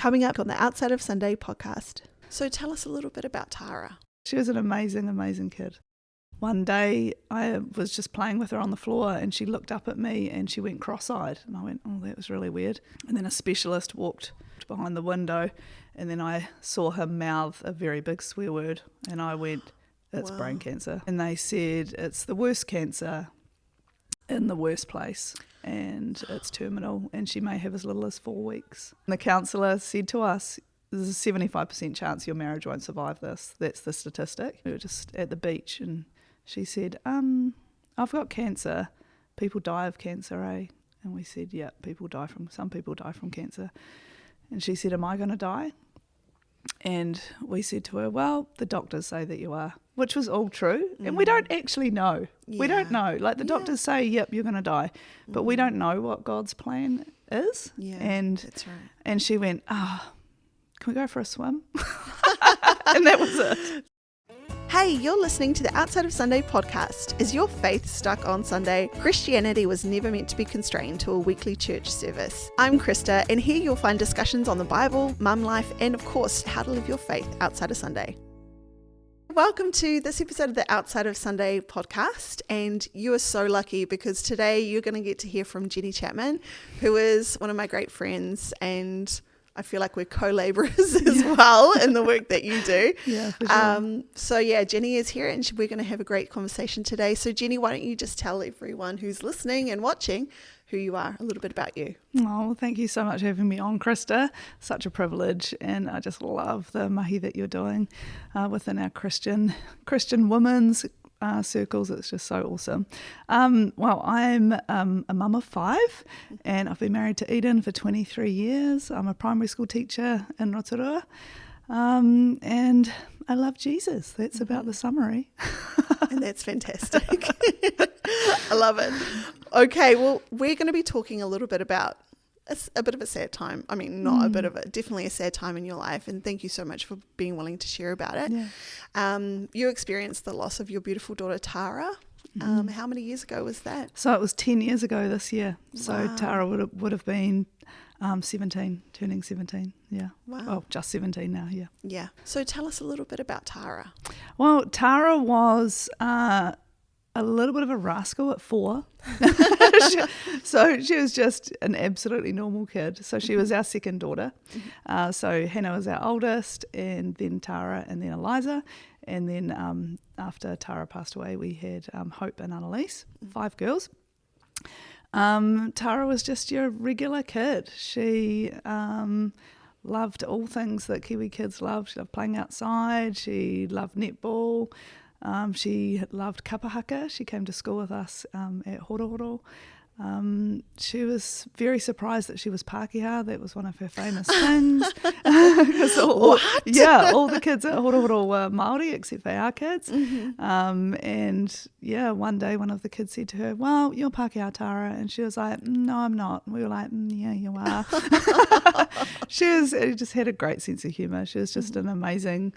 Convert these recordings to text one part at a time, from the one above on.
coming up on the Outside of Sunday podcast. So tell us a little bit about Tara. She was an amazing, amazing kid. One day I was just playing with her on the floor and she looked up at me and she went cross-eyed. And I went, oh, that was really weird. And then a specialist walked behind the window and then I saw him mouth a very big swear word. And I went, it's brain cancer. And they said it's the worst cancer in the worst place and it's terminal and she may have as little as 4 weeks. And the counsellor said to us, there's a 75% chance your marriage won't survive this. That's the statistic. We were just at the beach and she said, I've got cancer. People die of cancer, eh? And we said, yeah, some people die from cancer. And she said, am I going to die? And we said to her, well, the doctors say that you are, which was all true. And we don't actually know. Yeah. We don't know. Like the doctors say, yep, you're going to die. But we don't know what God's plan is. Yeah, and that's right. And she went, can we go for a swim? And that was it. Hey, you're listening to the Outside of Sunday podcast. Is your faith stuck on Sunday? Christianity was never meant to be constrained to a weekly church service. I'm Krista, and here you'll find discussions on the Bible, mum life, and of course, how to live your faith outside of Sunday. Welcome to this episode of the Outside of Sunday podcast, and you are so lucky because today you're going to get to hear from Jenny Chapman, who is one of my great friends, and I feel like we're co-laborers as well in the work that you do. Yeah, for sure. So yeah, Jenny is here and we're going to have a great conversation today. So Jenny, why don't you just tell everyone who's listening and watching who you are, a little bit about you. Oh, well, thank you so much for having me on, Krista. Such a privilege, and I just love the mahi that you're doing within our Christian women's circles. It's just so awesome. Well, I'm a mum of 5 and I've been married to Eden for 23 years. I'm a primary school teacher in Rotorua, and I love Jesus. That's about the summary. And that's fantastic. I love it. Okay, well, we're going to be talking a little bit about a bit of a sad time. I mean, not a bit of a, definitely a sad time in your life. And thank you so much for being willing to share about it. Yeah. You experienced the loss of your beautiful daughter, Tara. How many years ago was that? So it was 10 years ago this year. So Wow. Tara would have been 17, turning 17. Yeah. Wow. Well, just 17 now. Yeah. Yeah. So tell us a little bit about Tara. Well, Tara was a little bit of a rascal at 4. So she was just an absolutely normal kid. So she was our second daughter. So Hannah was our oldest, and then Tara, and then Eliza. And then after Tara passed away, we had Hope and Annalise, 5 girls. Tara was just your regular kid. She loved all things that Kiwi kids love. She loved playing outside. She loved netball. She loved kapahaka. She came to school with us at Horohoro. She was very surprised that she was Pākehā. That was one of her famous things. All the kids at Horohoro were Māori except for our kids. And yeah, one day one of the kids said to her, well, you're Pākehā, Tara. And she was like, no, I'm not. And we were like, yeah, you are. She just had a great sense of humour. She was just an amazing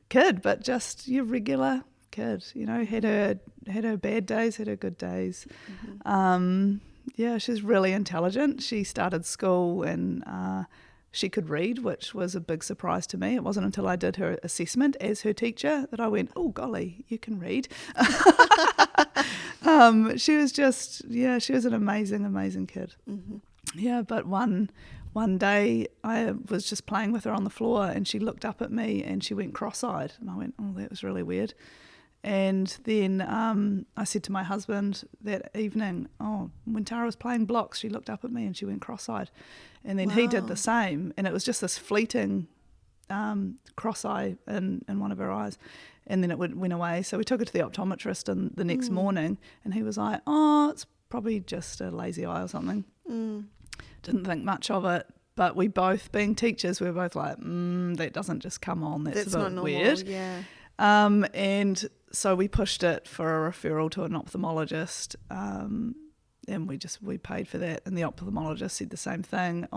kid, but just your regular kid, you know, had her bad days, had her good days. Yeah, she's really intelligent. She started school and she could read, which was a big surprise to me. It wasn't until I did her assessment as her teacher that I went, oh golly, you can read. She was an amazing kid. Yeah, but one day I was just playing with her on the floor and she looked up at me and she went cross-eyed. And I went, oh, that was really weird. And then I said to my husband that evening, when Tara was playing blocks, she looked up at me and she went cross-eyed. And then he did the same. And it was just this fleeting cross-eye in one of her eyes. And then it went away. So we took her to the optometrist the next morning. And he was like, it's probably just a lazy eye or something. Didn't think much of it. But we both, being teachers, we were both like, that doesn't just come on. That's a bit not weird. Normal, yeah. And so we pushed it for a referral to an ophthalmologist, and we paid for that. And the ophthalmologist said the same thing.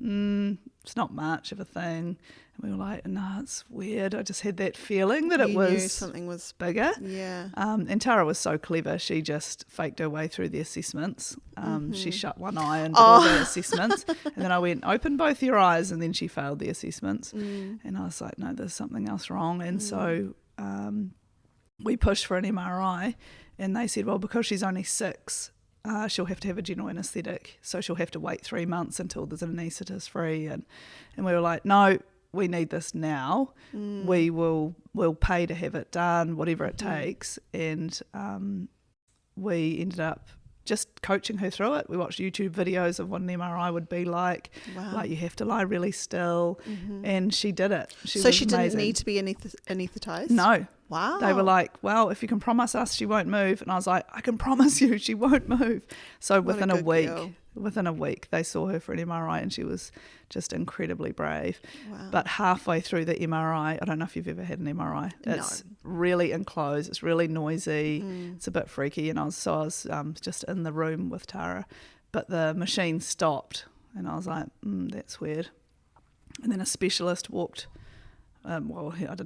it's not much of a thing. And we were like, no, it's weird. I just had that feeling that You it knew was something was bigger. Yeah. And Tara was so clever. She just faked her way through the assessments. She shut one eye and did all the assessments. And then I went, open both your eyes. And then she failed the assessments. And I was like, no, there's something else wrong. And so we pushed for an MRI. And they said, well, because she's only 6, she'll have to have a general anaesthetic. So she'll have to wait 3 months until there's an anaesthetist free. And we were like, no, we need this now. We'll pay to have it done, whatever it takes. And we ended up just coaching her through it. We watched YouTube videos of what an MRI would be like. Wow. Like you have to lie really still. And she did it. She didn't amazing. need to be anaesthetised? No. Wow. They were like, well, if you can promise us she won't move. And I was like, I can promise you she won't move. So within a week, they saw her for an MRI and she was just incredibly brave. Wow. But halfway through the MRI, I don't know if you've ever had an MRI. It's really enclosed. It's really noisy. It's a bit freaky. And I was just in the room with Tara. But the machine stopped and I was like, that's weird. And then a specialist walked. I don't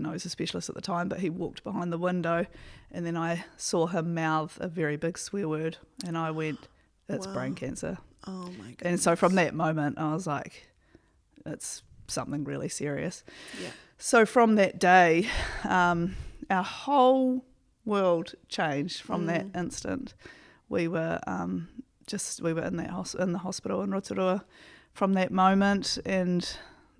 know, he was a specialist at the time, but he walked behind the window and then I saw him mouth a very big swear word and I went, it's brain cancer. Oh my goodness. And so from that moment I was like, it's something really serious. Yeah. So from that day, our whole world changed from that instant. We were in the hospital in Rotorua from that moment, and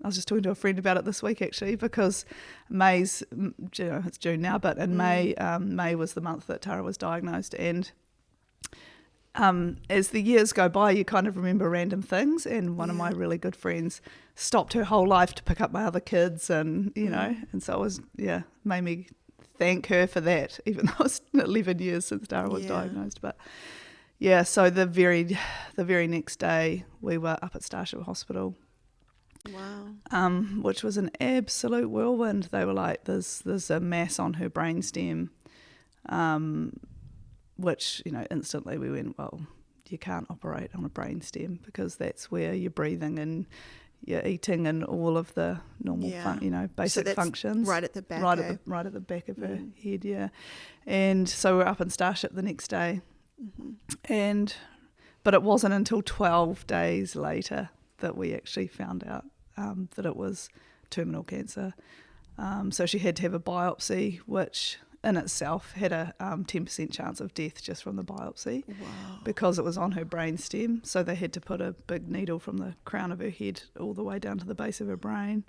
I was just talking to a friend about it this week actually, because it's June now, but in May was the month that Tara was diagnosed, and as the years go by you kind of remember random things, and one of my really good friends stopped her whole life to pick up my other kids, and and so it was made me thank her for that, even though it's 11 years since Tara was diagnosed. But so the very next day we were up at Starship Hospital. Wow. Which was an absolute whirlwind. They were like, there's a mass on her brainstem, which, instantly we went, well, you can't operate on a brainstem because that's where you're breathing and you're eating and all of the normal, basic functions. Right at the back. Right at the back of her head, yeah. And so we're up in Starship the next day, but it wasn't until 12 days later that we actually found out that it was terminal cancer. So she had to have a biopsy, which in itself had a 10% chance of death just from the biopsy. Wow. Because it was on her brainstem. So they had to put a big needle from the crown of her head all the way down to the base of her brain.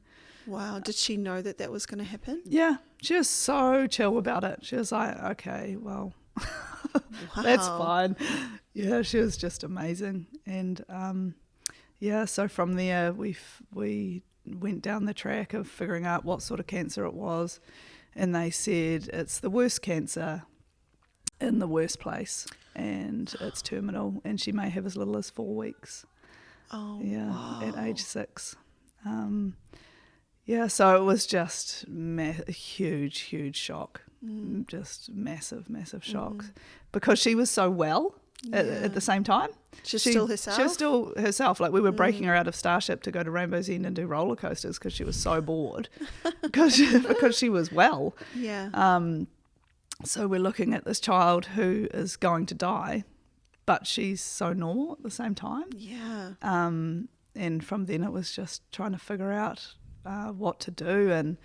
Wow. Did she know that was going to happen? Yeah. She was so chill about it. She was like, okay, well, that's fine. Yeah, she was just amazing. And so from there we went down the track of figuring out what sort of cancer it was, and they said it's the worst cancer in the worst place, and it's terminal, and she may have as little as 4 weeks. Oh, yeah, wow. at age 6. So it was just a huge shock, just massive shock, because she was so well. At the same time. She was still herself? She was still herself. Like we were breaking her out of Starship to go to Rainbow's End and do roller coasters because she was so bored because she was well. Yeah. So we're looking at this child who is going to die, but she's so normal at the same time. Yeah. And from then it was just trying to figure out what to do, and,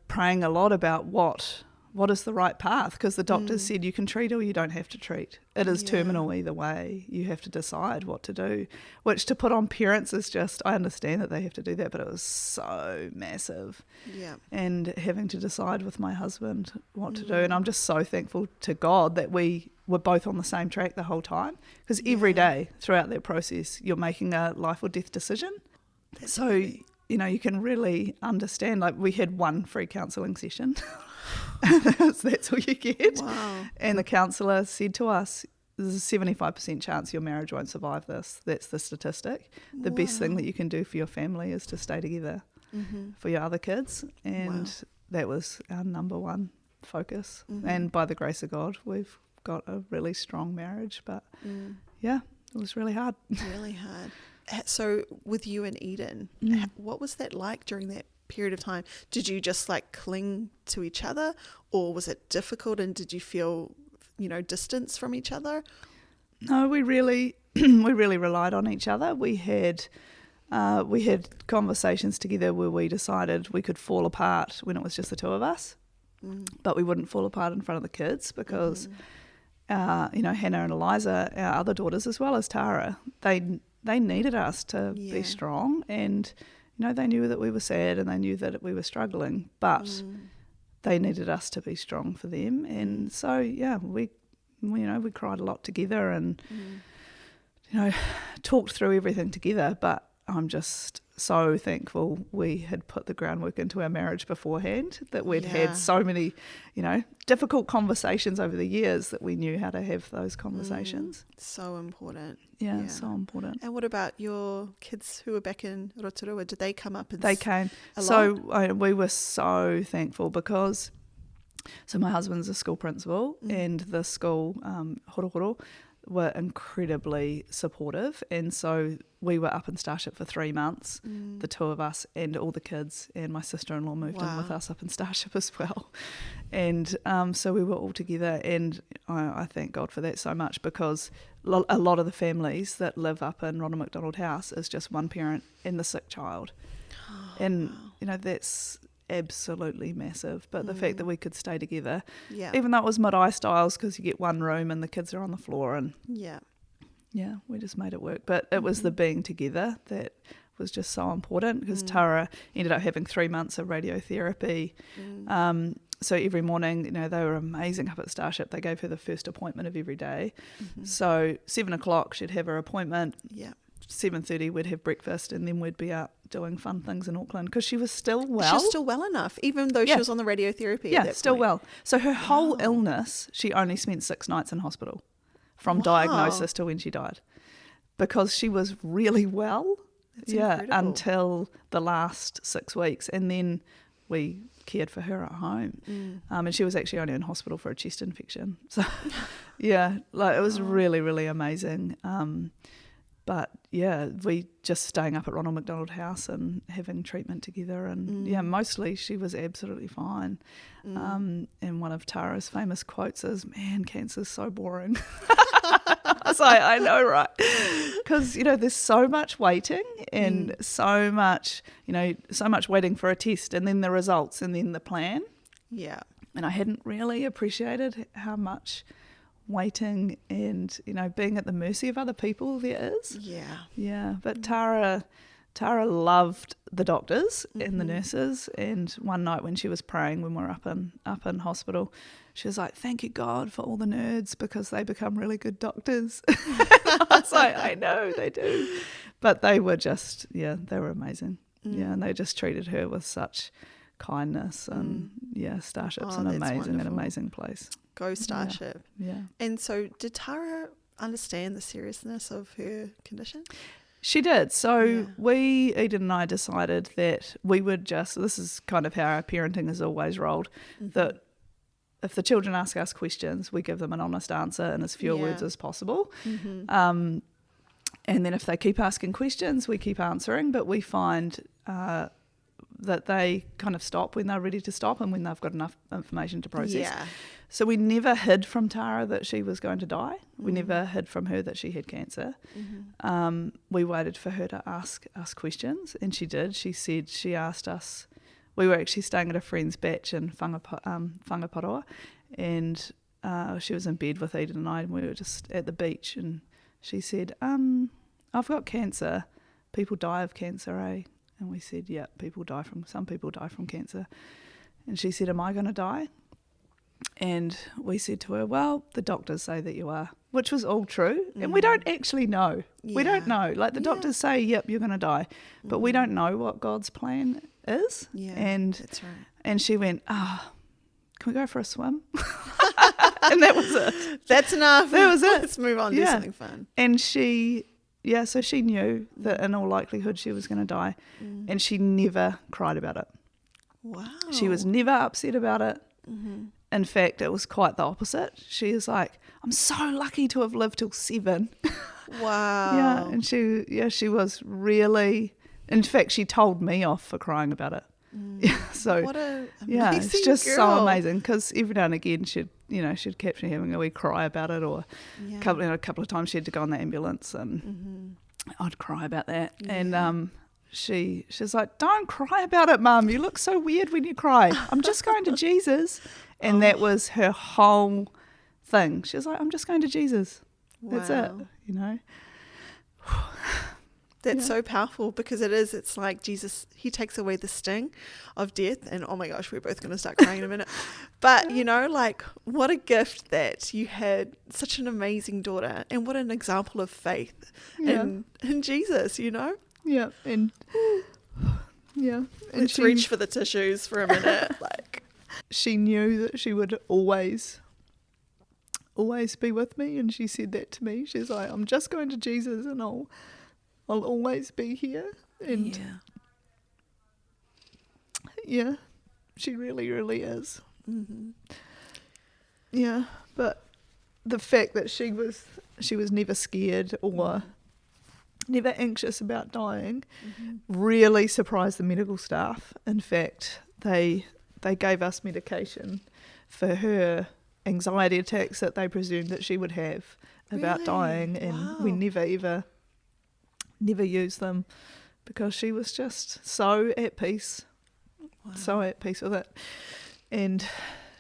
praying a lot about what is the right path, because the doctors said you can treat or you don't have to treat. It is terminal either way. You have to decide what to do, which to put on parents is just, I understand that they have to do that, but it was so massive. Yeah. And having to decide with my husband what to do. And I'm just so thankful to God that we were both on the same track the whole time, because every day throughout that process you're making a life or death decision. You can really understand, like we had one free counselling session. That's all you get. Wow. And the counsellor said to us, there's a 75% chance your marriage won't survive this. That's the statistic. The best thing that you can do for your family is to stay together for your other kids. And that was our number one focus. And by the grace of God, we've got a really strong marriage. But it was really hard. Really hard. So with you and Eden, what was that like during that period of time? Did you just like cling to each other, or was it difficult, and did you feel, distance from each other? No, we really relied on each other. We had conversations together where we decided we could fall apart when it was just the two of us, but we wouldn't fall apart in front of the kids because, Hannah and Eliza, our other daughters, as well as Tara, they needed us to be strong, and they knew that we were sad and they knew that we were struggling, but they needed us to be strong for them. And so, we cried a lot together and, talked through everything together. But I'm just so thankful we had put the groundwork into our marriage beforehand, that we'd had so many, difficult conversations over the years that we knew how to have those conversations. So important. Yeah, so important. And what about your kids who were back in Rotorua? Did they come up? They came. A lot? So we were so thankful because, my husband's a school principal and the school, Horohoro, were incredibly supportive, and so we were up in Starship for 3 months, the two of us and all the kids, and my sister-in-law moved in with us up in Starship as well, and so we were all together, and I thank God for that so much, because a lot of the families that live up in Ronald McDonald House is just one parent and the sick child, and that's absolutely massive. But the fact that we could stay together, even though it was mid-eye styles, because you get one room and the kids are on the floor, and we just made it work. But it was the being together that was just so important, because Tara ended up having 3 months of radiotherapy. So every morning, they were amazing up at Starship. They gave her the first appointment of every day. So 7 o'clock she'd have her appointment. 7:30 we'd have breakfast, and then we'd be out doing fun things in Auckland, because she was still well. She was still well enough, even though she was on the radiotherapy at that still point. well. So her whole illness, she only spent 6 nights in hospital from diagnosis to when she died, because she was really well. That's incredible. Until the last 6 weeks, and then we cared for her at home. And she was actually only in hospital for a chest infection. So it was really, really amazing. But we just staying up at Ronald McDonald House and having treatment together, and mostly she was absolutely fine. And one of Tara's famous quotes is, "Man, cancer's so boring." I was like, I know, right? Because there's so much waiting, and so much waiting for a test, and then the results, and then the plan. Yeah. And I hadn't really appreciated how much waiting and being at the mercy of other people there is. But Tara loved the doctors and the nurses, and one night when she was praying when we were up in hospital, she was like, "Thank you, God, for all the nerds, because they become really good doctors." I was like, I know they do, but they were just they were amazing. And they just treated her with such kindness, and Starship's an amazing place. Go Starship. Yeah. And so did Tara understand the seriousness of her condition? She did. So Eden and I decided that we would this is kind of how our parenting has always rolled, that if the children ask us questions, we give them an honest answer in as few words as possible. And then if they keep asking questions, we keep answering, but we find that they kind of stop when they're ready to stop and when they've got enough information to process. So we never hid from Tara that she was going to die. We never hid from her that she had cancer. We waited for her to ask us questions, and she did. She asked us. We were actually staying at a friend's batch in Whangaparoa, and she was in bed with Eden and I, and we were just at the beach, and she said, "I've got cancer. People die of cancer, eh?" And we said, "Yeah, some people die from cancer." And she said, "Am I going to die?" And we said to her, "Well, the doctors say that you are," which was all true. And we don't actually know. We don't know. Like the doctors say, "Yep, you're going to die." But we don't know what God's plan is. And that's right. And she went, "Can we go for a swim?" And that was it. That's enough. That was it. Let's move on, do something fun. And so she knew that in all likelihood she was going to die, and she never cried about it. Wow. She was never upset about it. In fact, it was quite the opposite. She was like, "I'm so lucky to have lived till 7. Wow. Yeah, and she was really, in fact, she told me off for crying about it. Yeah, so What a yeah, amazing it's just girl. so amazing because every now and again she'd catch me having a wee cry about it, or a couple of times she had to go on the ambulance and I'd cry about that. Yeah. And she's like, "Don't cry about it, Mum. You look so weird when you cry. I'm just going to Jesus." And that was her whole thing. She was like, "I'm just going to Jesus. That's it." You know. That's so powerful because it's like Jesus, he takes away the sting of death. And oh my gosh, we're both going to start crying in a minute. But, you know, like what a gift that you had such an amazing daughter, and what an example of faith in Jesus, you know? Yeah. And yeah. And Let's reach for the tissues for a minute. Like, she knew that she would always be with me. And she said that to me. She's like, "I'm just going to Jesus and I'll always be here." And yeah, she really, really is. Mm-hmm. Yeah, but the fact that she was never scared or never anxious about dying really surprised the medical staff. In fact, they gave us medication for her anxiety attacks that they presumed that she would have about dying, and we never used them because she was just so at peace, so at peace with it. And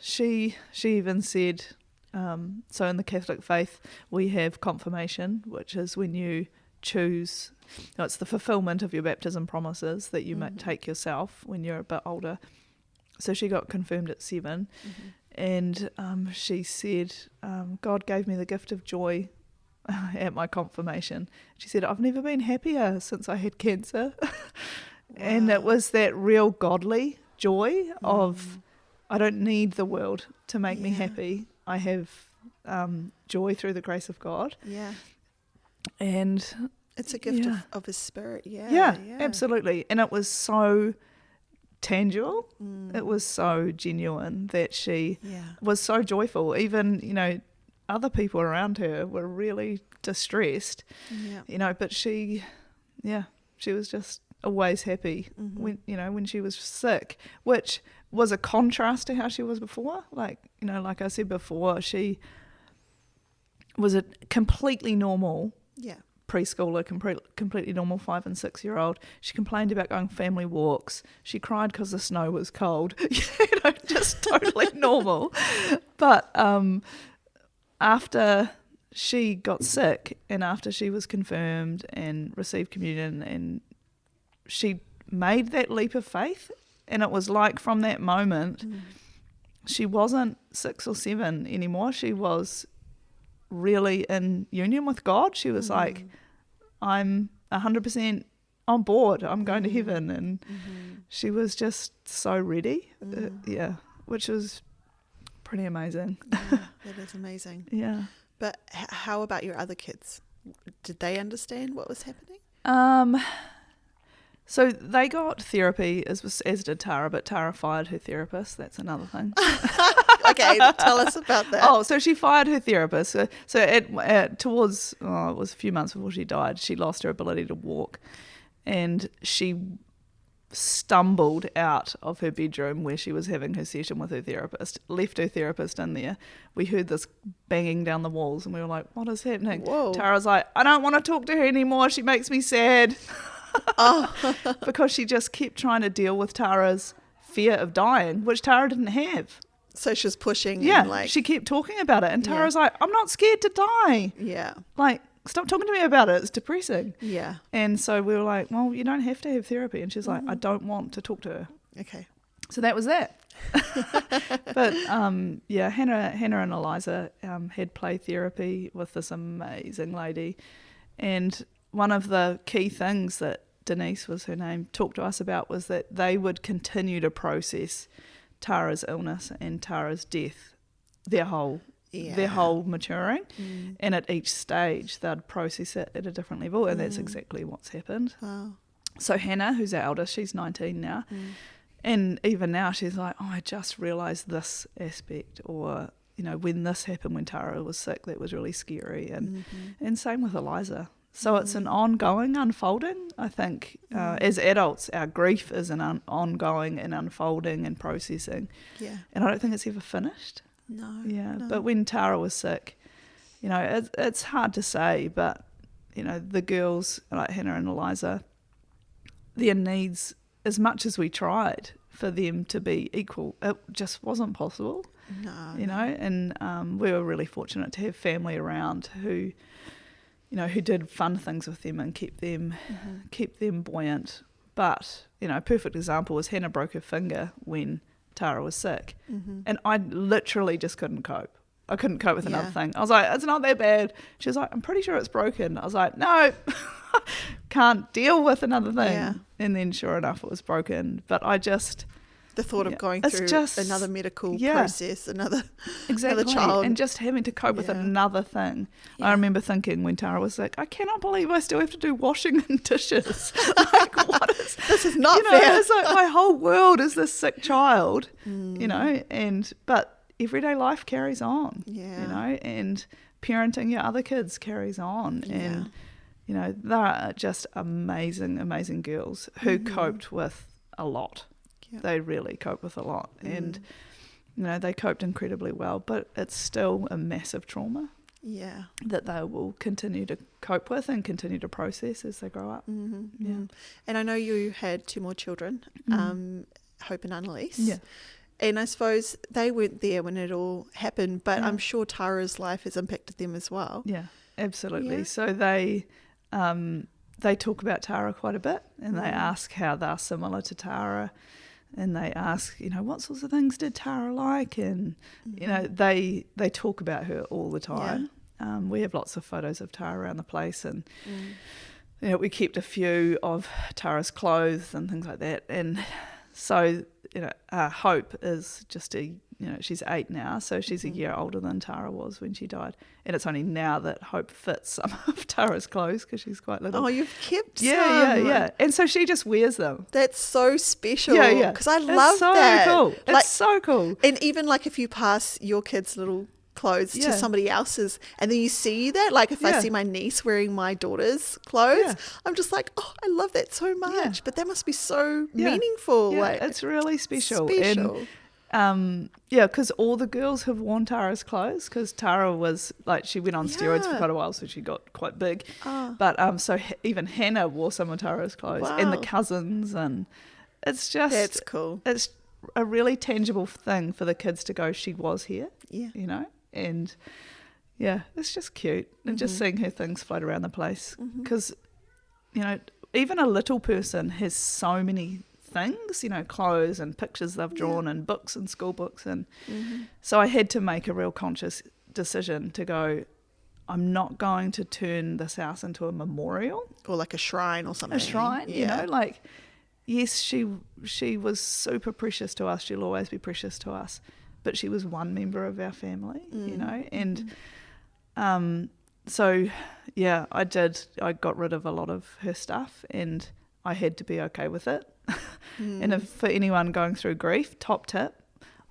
she even said, so in the Catholic faith we have confirmation, which is when you choose, it's the fulfillment of your baptism promises that you might take yourself when you're a bit older. So she got confirmed at 7, and she said, "God gave me the gift of joy at my confirmation." She said, "I've never been happier since I had cancer." And it was that real godly joy of, I don't need the world to make me happy. I have joy through the grace of God. Yeah. And it's a gift of his spirit. Yeah, absolutely. And it was so tangible. It was so genuine that she was so joyful. Even, you know, other people around her were really distressed, you know, but she was just always happy when she was sick, which was a contrast to how she was before. Like, you know, like I said before, she was a completely normal preschooler, completely normal 5 and 6 year old. She complained about going family walks. She cried because the snow was cold. You know, just totally normal. But after she got sick and after she was confirmed and received communion, and she made that leap of faith, and it was like from that moment she wasn't 6 or 7 anymore. She was really in union with God. She was like, "I'm 100% on board. I'm going to heaven." And she was just so ready. Which was pretty amazing. That is amazing. Yeah. But how about your other kids? Did they understand what was happening? So they got therapy, as did Tara, but Tara fired her therapist. That's another thing. Okay, tell us about that. Oh, so she fired her therapist. So it was a few months before she died, she lost her ability to walk, and she stumbled out of her bedroom where she was having her session with her therapist, left her therapist in there. We heard this banging down the walls, and we were like, "What is happening?" Whoa. Tara's like, "I don't want to talk to her anymore. She makes me sad." Because she just kept trying to deal with Tara's fear of dying, which Tara didn't have. So she was pushing. Yeah, and like, she kept talking about it, and Tara's like, "I'm not scared to die. Yeah. Like, stop talking to me about it. It's depressing." Yeah. And so we were like, "Well, you don't have to have therapy." And she's like, "I don't want to talk to her." Okay. So that was that. But Hannah and Eliza had play therapy with this amazing lady, and one of the key things that Denise, was her name, talked to us about was that they would continue to process Tara's illness and Tara's death, their whole maturing, and at each stage they'd process it at a different level, and that's exactly what's happened. Wow. So Hannah, who's our eldest, she's 19 now, and even now she's like, "Oh, I just realised this aspect," or, when this happened, when Tara was sick, that was really scary. And same with Eliza. So it's an ongoing unfolding, I think. As adults, our grief is an ongoing and unfolding and processing. Yeah. And I don't think it's ever finished. No. Yeah. No. But when Tara was sick, it's hard to say, but, the girls, like Hannah and Eliza, their needs, as much as we tried for them to be equal, it just wasn't possible. No. And we were really fortunate to have family around who did fun things with them and keep them buoyant. But, a perfect example was Hannah broke her finger when Tara was sick. And I literally just couldn't cope. I couldn't cope with another thing. I was like, it's not that bad. She was like, I'm pretty sure it's broken. I was like, no, can't deal with another thing. Yeah. And then sure enough, it was broken. But the thought of going through another medical process, another child. And just having to cope with another thing. I remember thinking when Tara was like, I cannot believe I still have to do washing and dishes. Like, what is... This is not fair. It's like my whole world is this sick child, but everyday life carries on, and parenting your other kids carries on. And, they're just amazing, amazing girls who coped with a lot. Yep. They really cope with a lot, and they coped incredibly well, but it's still a massive trauma that they will continue to cope with and continue to process as they grow up. And I know you had 2 more children, Hope and Annalise, and I suppose they weren't there when it all happened, but I'm sure Tara's life has impacted them as well. Absolutely. So they talk about Tara quite a bit, and they ask how they're similar to Tara. And they ask, what sorts of things did Tara like? And, they talk about her all the time. We have lots of photos of Tara around the place, and, we kept a few of Tara's clothes and things like that. And so, Hope is just she's 8 now, so she's a year older than Tara was when she died. And it's only now that Hope fits some of Tara's clothes because she's quite little. Oh, you've kept some. Yeah. And so she just wears them. That's so special. Yeah. Because I love that. Cool. It's so cool. And even like if you pass your kids' little clothes to somebody else's, and then you see that, like if I see my niece wearing my daughter's clothes, I'm just like, oh, I love that so much. But that must be so meaningful. Like, it's really special. And because all the girls have worn Tara's clothes, because Tara was like, she went on steroids for quite a while, so she got quite big. But so even Hannah wore some of Tara's clothes, and the cousins, and it's just, that's cool. It's a really tangible thing for the kids to go, she was here, and it's just cute. And just seeing her things float around the place, because even a little person has so many things, clothes and pictures they've drawn and books and school books, and so I had to make a real conscious decision to go, I'm not going to turn this house into a memorial or like a shrine or something. Like, yes, she was super precious to us, she'll always be precious to us, but she was one member of our family, and so I got rid of a lot of her stuff, and I had to be okay with it. And if for anyone going through grief, top tip,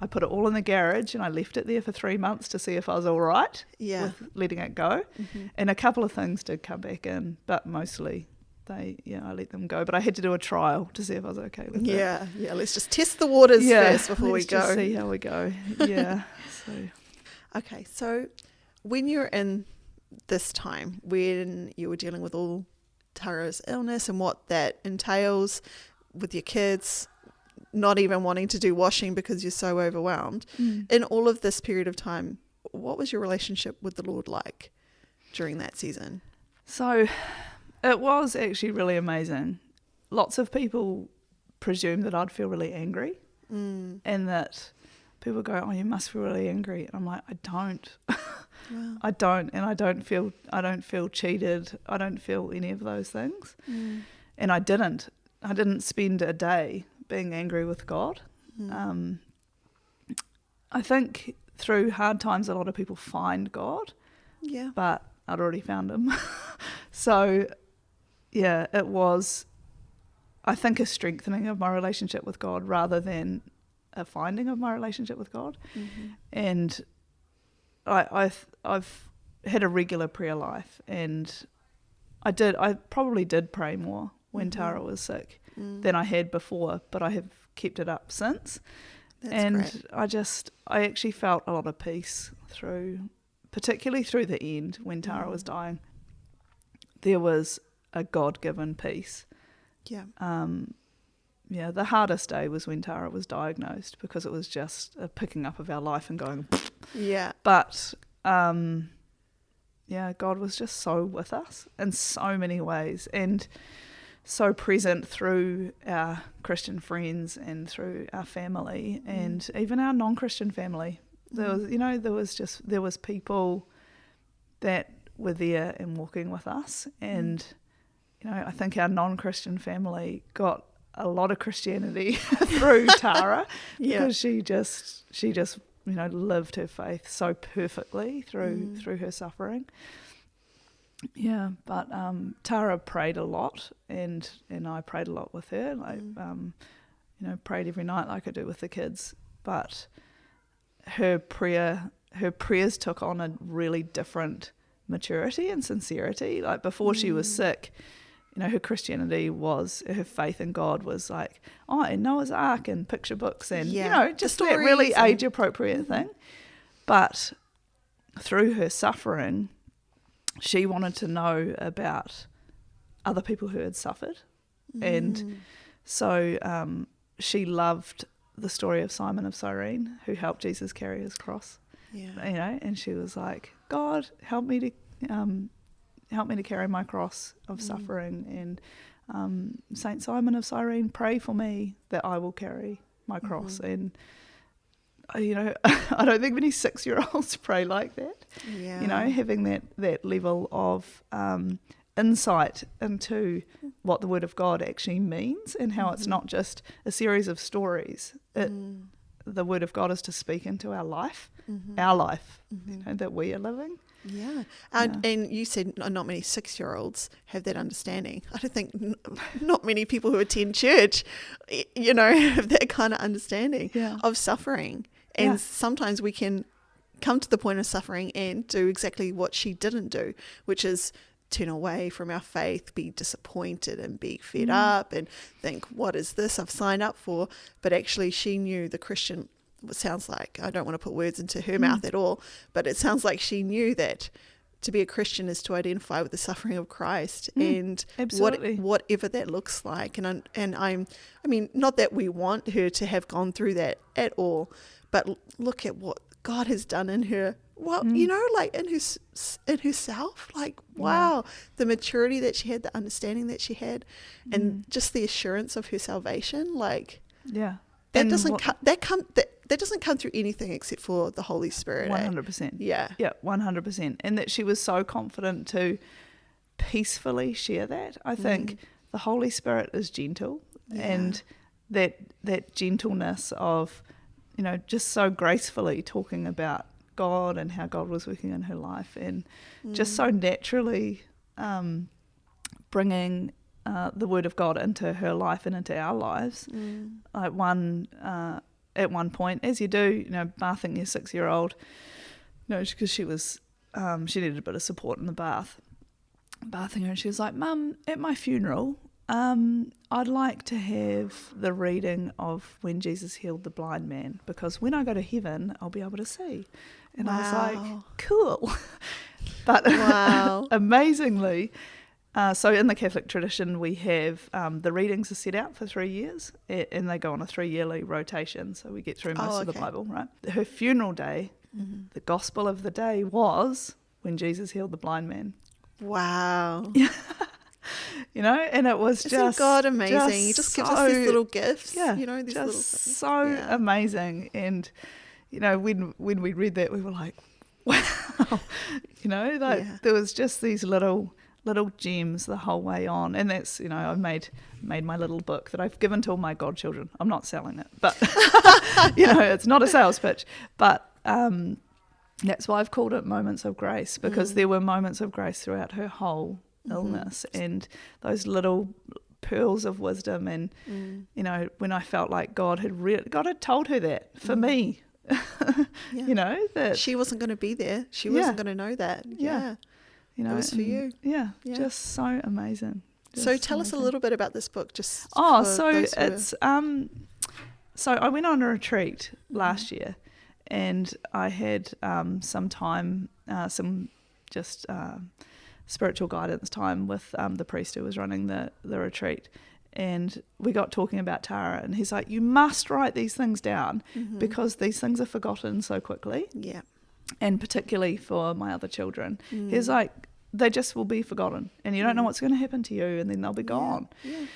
I put it all in the garage and I left it there for 3 months to see if I was all right with letting it go. And a couple of things did come back in, but mostly I let them go. But I had to do a trial to see if I was okay with it. Yeah, let's just test the waters first before we go. Let's just see how we go. Okay, so when you're in this time, when you were dealing with all Tara's illness and what that entails with your kids, not even wanting to do washing because you're so overwhelmed, in all of this period of time, what was your relationship with the Lord like during that season? So it was actually really amazing. Lots of people presume that I'd feel really angry, and that people go, oh, you must feel really angry, and I'm like, I don't. Wow. I don't, and I don't feel cheated. I don't feel any of those things, and I didn't spend a day being angry with God. I think through hard times a lot of people find God, but I'd already found him. So it was, I think, a strengthening of my relationship with God rather than a finding of my relationship with God. And I've had a regular prayer life, and I probably did pray more when Tara was sick than I had before, but I have kept it up since. That's great. I actually felt a lot of peace particularly through the end when Tara was dying. There was a God-given peace. Yeah. The hardest day was when Tara was diagnosed, because it was just a picking up of our life and going. Yeah. But God was just so with us in so many ways, and so present through our Christian friends and through our family and even our non-Christian family. There was people that were there and walking with us, and I think our non-Christian family got a lot of Christianity through Tara because she just lived her faith so perfectly through her suffering. Yeah, but Tara prayed a lot, and I prayed a lot with her. Prayed every night like I do with the kids. But her prayers took on a really different maturity and sincerity. Like before she was sick, her Christianity her faith in God was like, and Noah's Ark and picture books and just that really age appropriate thing. But through her suffering, she wanted to know about other people who had suffered. And so she loved the story of Simon of Cyrene, who helped Jesus carry his cross. Yeah. And she was like, God, help me to carry my cross of suffering. And Saint Simon of Cyrene, pray for me that I will carry my cross. And I don't think many 6-year-olds pray like that. Yeah. Having that level of insight into what the Word of God actually means, and how it's not just a series of stories. The Word of God is to speak into our life, that we are living. Yeah. And you said not many 6-year-olds have that understanding. I don't think not many people who attend church, have that kind of understanding of suffering. And sometimes we can come to the point of suffering and do exactly what she didn't do, which is turn away from our faith, be disappointed and be fed up and think, what is this I've signed up for? But actually she knew the Christian, what sounds like, I don't want to put words into her mouth at all, but it sounds like she knew that to be a Christian is to identify with the suffering of Christ and whatever that looks like. And I mean, not that we want her to have gone through that at all, but look at what God has done in her. Well, like in herself, like, wow, the maturity that she had, the understanding that she had, and just the assurance of her salvation. Like, that doesn't come through anything except for the Holy Spirit. 100%. Yeah, 100%. And that she was so confident to peacefully share that. I think the Holy Spirit is gentle, and that gentleness of, just so gracefully talking about God and how God was working in her life, and just so naturally bringing the Word of God into her life and into our lives. Like at one point, as you do, bathing your 6-year-old, because she was she needed a bit of support in the bathing her, and she was like, Mum, at my funeral, I'd like to have the reading of when Jesus healed the blind man, because when I go to heaven, I'll be able to see. And I was like, cool. But amazingly, so in the Catholic tradition, we have the readings are set out for 3 years, and they go on a 3-yearly rotation, so we get through most of the Bible, right? Her funeral day, the gospel of the day was when Jesus healed the blind man. Wow. And it was Isn't God amazing? He just gives us these little gifts. Yeah, these just little things. So amazing. And when we read that, we were like, wow. There was just these little gems the whole way on. And that's, I've made my little book that I've given to all my godchildren. I'm not selling it, but it's not a sales pitch. But that's why I've called it Moments of Grace, because there were moments of grace throughout her whole illness, and those little pearls of wisdom. And when I felt like God had told her that for me you know, that she wasn't going to be there. She wasn't going to know that. Yeah. You know, it was for you. Yeah, just so amazing. So tell us a little bit about this book. Just so it's so I went on a retreat last year, and I had some time, spiritual guidance time with the priest who was running the retreat. And we got talking about Tara, and he's like, you must write these things down because these things are forgotten so quickly. Yeah. And particularly for my other children. He's like, they just will be forgotten, and you don't know what's going to happen to you, and then they'll be gone. Yeah.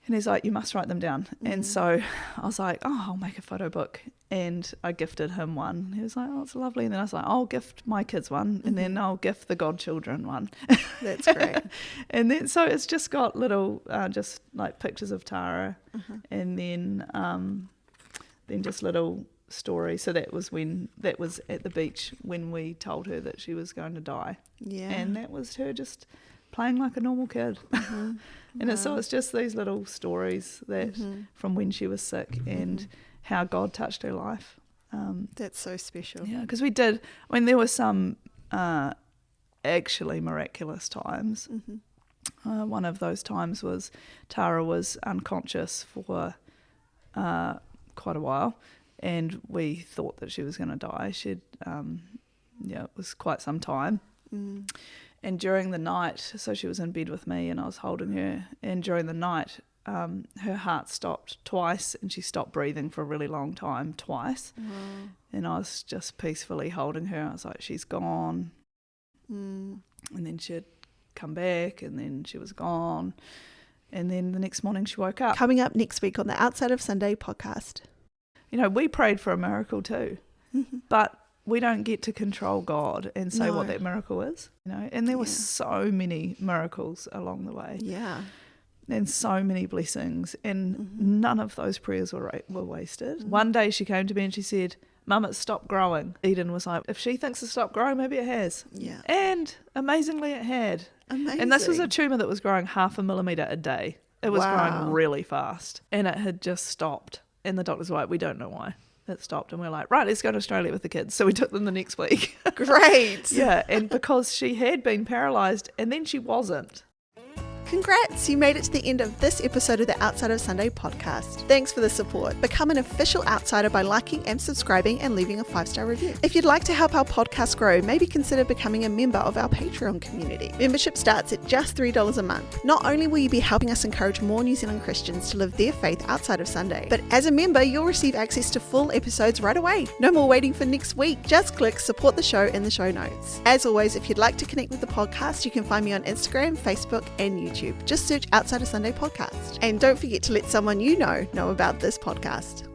And he's like, you must write them down. And so I was like, I'll make a photo book. And I gifted him one. He was like, it's lovely. And then I was like, I'll gift my kids one, and then I'll gift the godchildren one. That's great. And then so it's just got little, just like pictures of Tara, and then just little stories. So that was at the beach when we told her that she was going to die. Yeah. And that was her just playing like a normal kid. And it's just these little stories that from when she was sick and how God touched her life. That's so special. Yeah, because we did, there were some actually miraculous times. One of those times was Tara was unconscious for quite a while, and we thought that she was going to die. It was quite some time. And during the night, so she was in bed with me and I was holding her, and during the night her heart stopped twice, and she stopped breathing for a really long time twice. And I was just peacefully holding her. I was like, she's gone. And then she'd come back, and then she was gone, and then the next morning she woke up. Coming up next week on the Outside of Sunday podcast. We prayed for a miracle too, but we don't get to control God and say what that miracle is, and there were so many miracles along the way. Yeah. And so many blessings, and none of those prayers were wasted. One day she came to me and she said, Mum, it's stopped growing. Eden was like, if she thinks it's stopped growing, maybe it has. Yeah. And amazingly it had. Amazing. And this was a tumour that was growing 0.5 millimetre a day. It was growing really fast, and it had just stopped. And the doctors were like, we don't know why it stopped. And we're like, right, let's go to Australia with the kids. So we took them the next week. Great. Yeah, and because she had been paralysed and then she wasn't. Congrats! You made it to the end of this episode of the Outside of Sunday podcast. Thanks for the support. Become an official outsider by liking and subscribing and leaving a 5-star review. If you'd like to help our podcast grow, maybe consider becoming a member of our Patreon community. Membership starts at just $3 a month. Not only will you be helping us encourage more New Zealand Christians to live their faith outside of Sunday, but as a member, you'll receive access to full episodes right away. No more waiting for next week. Just click support the show in the show notes. As always, if you'd like to connect with the podcast, you can find me on Instagram, Facebook, and YouTube. Just search Outside of Sunday podcast. And don't forget to let someone you know about this podcast.